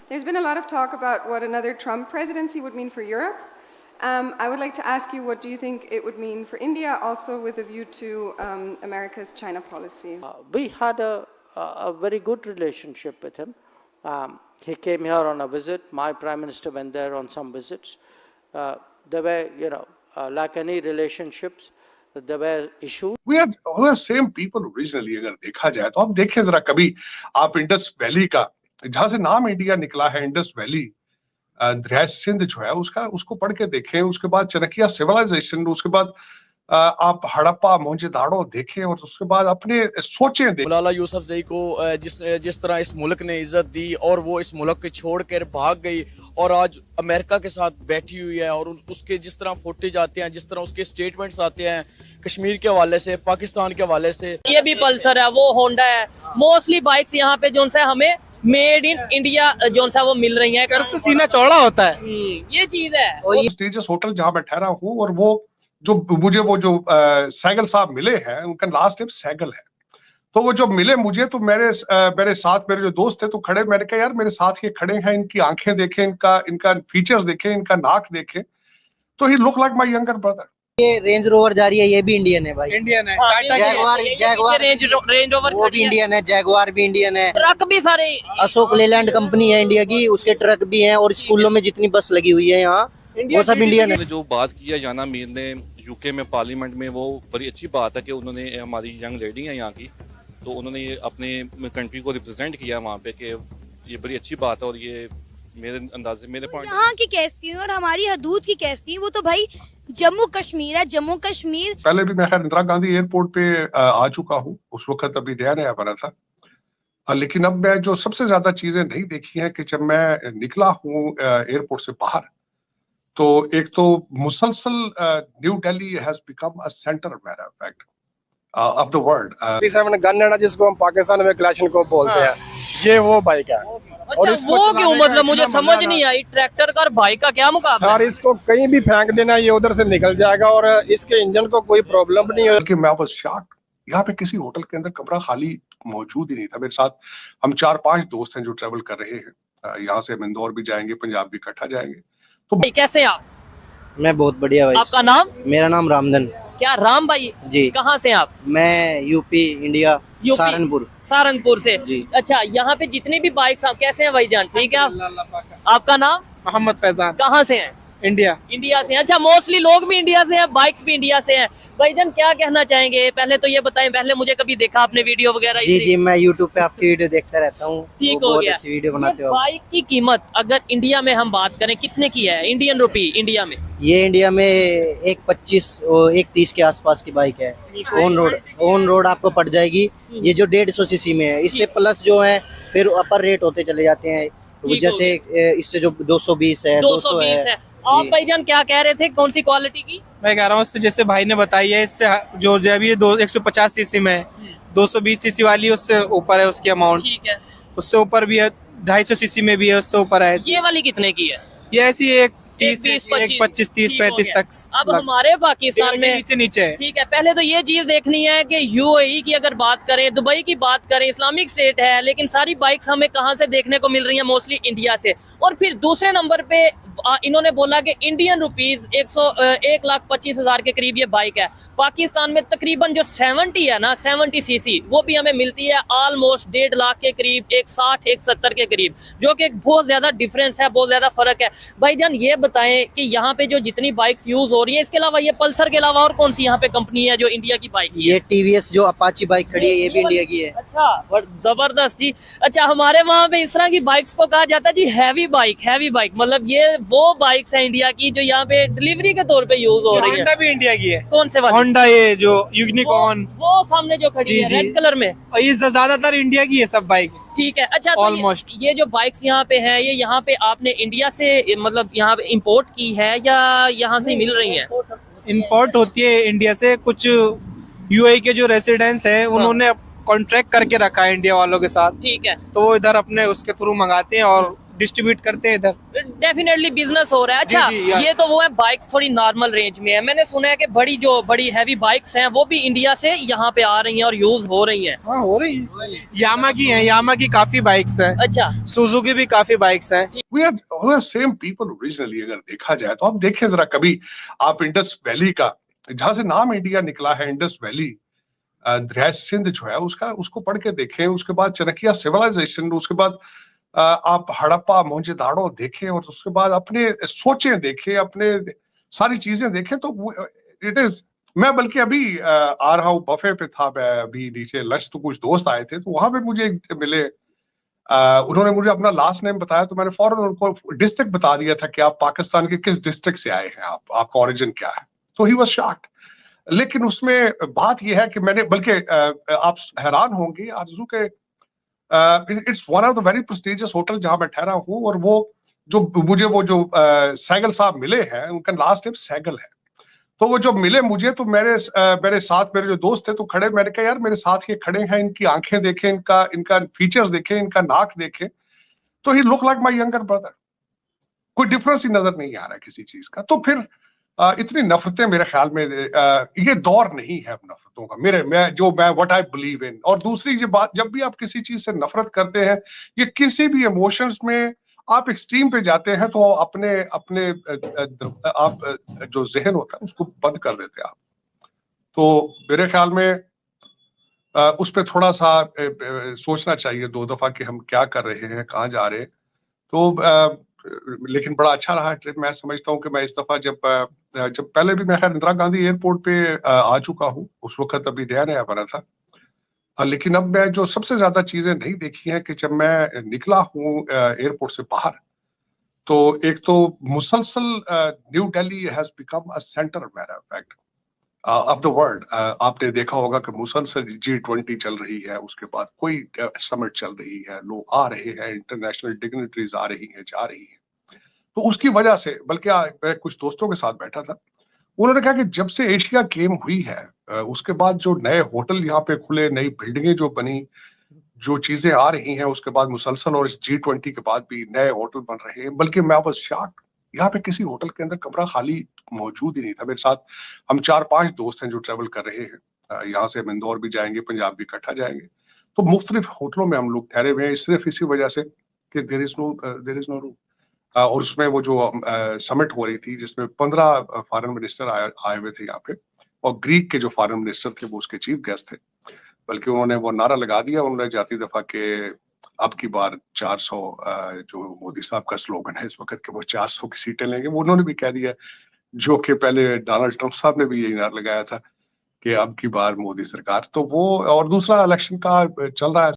There's been a lot of talk about what another Trump presidency would mean for Europe. I would like to ask you, what do you think it would mean for India, also with a view to America's China policy? We had a very good relationship with him. He came here on a visit. My Prime Minister went there on some visits. There were, like any relationships, there were issues. We are same people originally. अगर देखा जाए तो आप देखें जरा कभी आप Indus valley का, जहाँ से नाम इंडिया निकला है, इंडस वैली, दरिया सिंध जो है उसको पढ़ के देखें। उसके बाद चाणक्य सिविलाइजेशन, उसके बाद आप हड़प्पा मोहनजोदाड़ो देखें और उसके बाद अपने सोचें देखें। मलाला यूसुफजई को जिस तरह इस मुल्क ने इज्जत दी और वो इस मुल्क को छोड़कर भाग गई और आज अमेरिका के साथ बैठी हुई है, और उसके जिस तरह फुटेज आते हैं, जिस तरह उसके स्टेटमेंट्स आते हैं कश्मीर के हवाले से, पाकिस्तान के हवाले से। ये भी पल्सर है, वो होंडा है, मोस्टली बाइक्स यहाँ पे जो सा हमें मेड इन इंडिया जो सा वो मिल रही है। कर्व से सीना चौड़ा होता है, ये चीज है। और स्टेजस होटल जहाँ मैं ठहरा हूँ, और वो जो मुझे सहगल साहब मिले हैं, उनका लास्ट नेम सहगल है, तो वो जो मिले मुझे, तो मेरे साथ मेरे जो दोस्त थे तो खड़े, मैंने कहा यार मेरे साथ ये खड़े हैं, इनकी आंखें देखें, इनका फीचर्स देखें, इनका नाक देखें, तो he look like my younger brother. ये रेंज रोवर जा रही है, ये भी इंडियन है भाई, इंडियन है। जैगवार रेंज रोवर वो भी इंडियन है, जैगवार भी इंडियन है, ट्रक भी सारे अशोक लेलैंड कंपनी है इंडिया की, उसके ट्रक भी हैं, और स्कूलों में जितनी बस लगी हुई है यहाँ वो सब इंडियन है। जो बात किया याना मीर ने यूके में पार्लियामेंट में, वो बड़ी अच्छी बात है कि उन्होंने, हमारी यंग लेडी है यहाँ की, तो उन्होंने ये अपने कंट्री को रिप्रेजेंट किया वहाँ पे, कि ये बड़ी अच्छी बात है। और ये मेरे अंदाजे, मेरे पॉइंट, यहाँ की कैसी है और हमारी हदूद की कैसी है, वो तो भाई जम्मू कश्मीर है, जम्मू कश्मीर। पहले भी मैं खैर इंदिरा गांधी एयरपोर्ट पे आ चुका हूँ, उस वक्त अभी नया बना था, लेकिन अब मैं जो सबसे ज्यादा चीजें नहीं देखी हैं कि जब मैं निकला हूँ एयरपोर्ट से बाहर, तो एक तो मुसलसल new Delhi has become a centre matter of fact of the world. Gun है ना, जिसको हम पाकिस्तान में क्लैशनकोव बोलते हैं, ये वो बाइक है। और इसको वो क्यों, मतलब मुझे समझ नहीं आई, ट्रैक्टर का और बाइक का क्या मुकाबला है? सर इसको कहीं भी फेंक देना, ये उधर से निकल जाएगा और इसके इंजन को कोई प्रॉब्लम नहीं है। कि मैं वाज शॉक्ड, यहाँ पे किसी होटल के अंदर कमरा खाली मौजूद ही नहीं था। मेरे साथ हम 4-5 दोस्त हैं जो ट्रेवल कर रहे हैं, यहाँ से हम इंदौर भी जाएंगे, पंजाब भी इकट्ठा जाएंगे। तो कैसे आप? मैं बहुत बढ़िया भाई। आपका नाम? मेरा नाम रामधन। क्या राम भाई जी? कहाँ से आप? मैं यूपी इंडिया, सहारनपुर से जी। अच्छा, यहाँ पे जितनी भी बाइक्स, कैसे हैं भाईजान? ठीक है। आपका नाम? मोहम्मद फैजान। कहाँ से हैं? इंडिया से। अच्छा, मोस्टली लोग भी इंडिया से हैं, बाइक्स भी इंडिया से हैं। भाईजान क्या कहना चाहेंगे? पहले तो ये बताएं, पहले मुझे कभी देखा आपने वीडियो वगैरह? जी, मैं यूट्यूब पे आपकी वीडियो देखता रहता हूँ। ठीक हो गया। अच्छी वीडियो बनाते हो। बाइक की कीमत अगर इंडिया में हम बात करें, कितने की है इंडियन रुपी इंडिया में? ये इंडिया में 1.25 और 1.30 के आसपास की बाइक है। ऑन रोड आपको पड़ जाएगी, ये जो 150 सीसी में है। इससे प्लस जो है फिर अपर रेट होते चले जाते हैं, जैसे इससे जो 220 है, 200 है। आप भाईजान क्या कह रहे थे, कौन सी क्वालिटी की? मैं कह रहा हूँ इससे, जैसे भाई ने बताई है, इससे जो जब ये 150 सीसी में है, 220 सीसी वाली उससे ऊपर है उसकी अमाउंट। ठीक है। उससे ऊपर भी है, 250 सीसी में भी है, उससे ऊपर है। ये वाली कितने की है? ये ऐसी 25, 30, 35 तक। अब हमारे पाकिस्तान में नीचे है। ठीक है, पहले तो ये चीज देखनी है कि यूएई की अगर बात करें, दुबई की बात करें, इस्लामिक स्टेट है, लेकिन सारी बाइक्स हमें कहाँ से देखने को मिल रही है? मोस्टली इंडिया से। और फिर दूसरे नंबर पे इन्होंने बोला कि इंडियन रुपीज 1,25,000 के करीब ये बाइक है। पाकिस्तान में तकरीबन जो 70 है ना, 70 सीसी, वो भी हमें मिलती है ऑलमोस्ट 1.5 लाख के करीब, 160-170 के करीब, जो कि बहुत ज्यादा डिफरेंस है, बहुत ज्यादा फर्क है। भाईजान ये बताएं कि यहाँ पे जो जितनी बाइक्स यूज हो रही है, इसके अलावा ये पल्सर के अलावा और कौन सी यहाँ पे कंपनी है जो इंडिया की बाइक? ये टीवीएस जो अपाची बाइक खड़ी है, ये भी इंडिया की है। अच्छा, जबरदस्त जी। अच्छा, हमारे वहाँ पे इस तरह की बाइक्स को कहा जाता है जी हैवी बाइक, मतलब ये वो बाइक्स है इंडिया की जो यहाँ पे डिलीवरी के तौर पे यूज हो रही है। होंडा भी इंडिया की है। कौन से वाली? होंडा, ये जो यूनिकॉर्न, वो सामने जो खड़ी है रेड कलर में, और ये ज्यादातर इंडिया की है सब बाइक। ठीक है। अच्छा, ऑलमोस्ट ये जो बाइक्स यहाँ पे है, ये यहाँ पे आपने इंडिया से मतलब यहाँ पे इम्पोर्ट की है या यहाँ से मिल रही है? इम्पोर्ट होती है इंडिया से। कुछ यूएई के जो रेसिडेंट्स है, उन्होंने कॉन्ट्रैक्ट करके रखा है इंडिया वालों के साथ। ठीक है। तो वो इधर अपने उसके थ्रू मंगाते हैं और डिस्ट्रीब्यूट करते हैं इधर। डेफिनेटली बिजनेस हो रहा है। अच्छा, जी, yes. ये तो वो है बाइक्स थोड़ी नॉर्मल रेंज में है। मैंने सुना है कि बड़ी हैवी बाइक्स हैं वो भी इंडिया से यहाँ पे आ रही हैं और यूज हो रही हैं। हाँ, हो रही है। यामा की हैं, यामा की काफी बाइक्स हैं। अच्छा, सुजुकी भी काफी बाइक्स हैं। We are same people originally, अगर देखा जाए तो। आप देखें जरा, कभी आप इंडस वैली का, जहां से नाम इंडिया निकला है, इंडस वैली, दरिया सिंध जो है उसको पढ़ के देखें। उसके बाद चाणक्य सिविलाइजेशन, उसके बाद आप हड़प्पा मोहनजोदाड़ो देखें, और उसके बाद अपने सोचें देखें, अपने सारी चीजें देखें। तो इट इज, मैं बल्कि अभी आ रहा हूँ, बफे पे था मैं अभी नीचे लंच, तो कुछ दोस्त आए थे, तो वहां पे मुझे मिले। उन्होंने मुझे अपना लास्ट नेम बताया, तो मैंने फौरन उनको डिस्ट्रिक्ट बता दिया था कि आप पाकिस्तान के किस डिस्ट्रिक्ट से आए हैं, आपका ओरिजिन क्या है। तो ही वाज शॉक्ड। लेकिन उसमें बात यह है कि मैंने, बल्कि आप हैरान होंगे आरजू के, it's one of the very prestigious hotel जहां मैं ठहरा हूं, और वो जो सहगल साहब मिले हैं, उनका लास्ट नेम सहगल है। तो वो जो मिले मुझे, तो मेरे साथ मेरे जो दोस्त थे तो खड़े, मैंने कहा यार मेरे साथ ये खड़े हैं, इनकी आंखें देखें, इनका फीचर्स देखें, इनका नाक देखें, तो he look like my younger brother. कोई डिफरेंस ही नजर नहीं आ रहा है किसी चीज का। तो फिर इतनी नफरतें, मेरे ख्याल में ये दौर नहीं है नफरतों का, मैं व्हाट आई बिलीव इन। और दूसरी ये बात, जब भी आप किसी चीज से नफरत करते हैं, ये किसी भी इमोशंस में आप एक्सट्रीम पे जाते हैं, तो अपने आप जो जहन होता है उसको बंद कर देते हैं आप। तो मेरे ख्याल में उस पर थोड़ा सा सोचना चाहिए 2 दफा कि हम क्या कर रहे हैं, कहाँ जा रहे हैं। तो लेकिन बड़ा अच्छा रहा ट्रिप। मैं समझता हूँ कि मैं इस दफा जब पहले भी मैं खैर इंदिरा गांधी एयरपोर्ट पे आ चुका हूँ, उस वक्त अभी नया बना था। लेकिन अब मैं जो सबसे ज्यादा चीजें नहीं देखी हैं कि जब मैं निकला हूँ एयरपोर्ट से बाहर, तो एक तो मुसलसल new Delhi has become a centre matter of fact of the world. आपने देखा होगा कि मुसलसल G20 चल रही है, उसके बाद कोई समिट चल रही है, लोग आ रहे हैं, इंटरनेशनल डिग्निटरीज आ रही हैं, जा रही हैं। तो उसकी वजह से, बल्कि मैं कुछ दोस्तों के साथ बैठा था, उन्होंने कहा कि जब से एशिया गेम हुई है, उसके बाद जो नए होटल यहाँ पे खुले, नई बिल्डिंगें जो बनी, जो चीजें आ रही हैं, उसके बाद मुसलसल, और इस G20 के बाद भी नए होटल बन रहे हैं। बल्कि मैं वाज शॉक्ड, यहाँ पे किसी होटल के अंदर कमरा खाली मौजूद ही नहीं था। मेरे साथ हम 4-5 दोस्त हैं जो ट्रेवल कर रहे हैं, यहाँ से हम इंदौर भी जाएंगे, पंजाब भी इकट्ठा जाएंगे। तो मुख्तलिफ होटलों में हम लोग ठहरे हुए हैं, सिर्फ इसी वजह से कि देयर इज नो रूम। और उसमें वो जो समिट हो रही थी, जिसमें 15 फॉरेन मिनिस्टर आए हुए थे यहाँ पे, और ग्रीक के जो फॉरेन मिनिस्टर थे वो उसके चीफ गेस्ट थे। बल्कि उन्होंने वो नारा लगा दिया, उन्होंने जाती दफा के अब की बार 400, जो मोदी साहब का स्लोगन है इस वक्त के, वो 400 की सीटें लेंगे, वो उन्होंने भी कह दिया, जो कि पहले डोनाल्ड ट्रंप साहब ने भी यही नारा लगाया था कि अब की बार मोदी सरकार। तो वो, और दूसरा इलेक्शन का चल रहा है।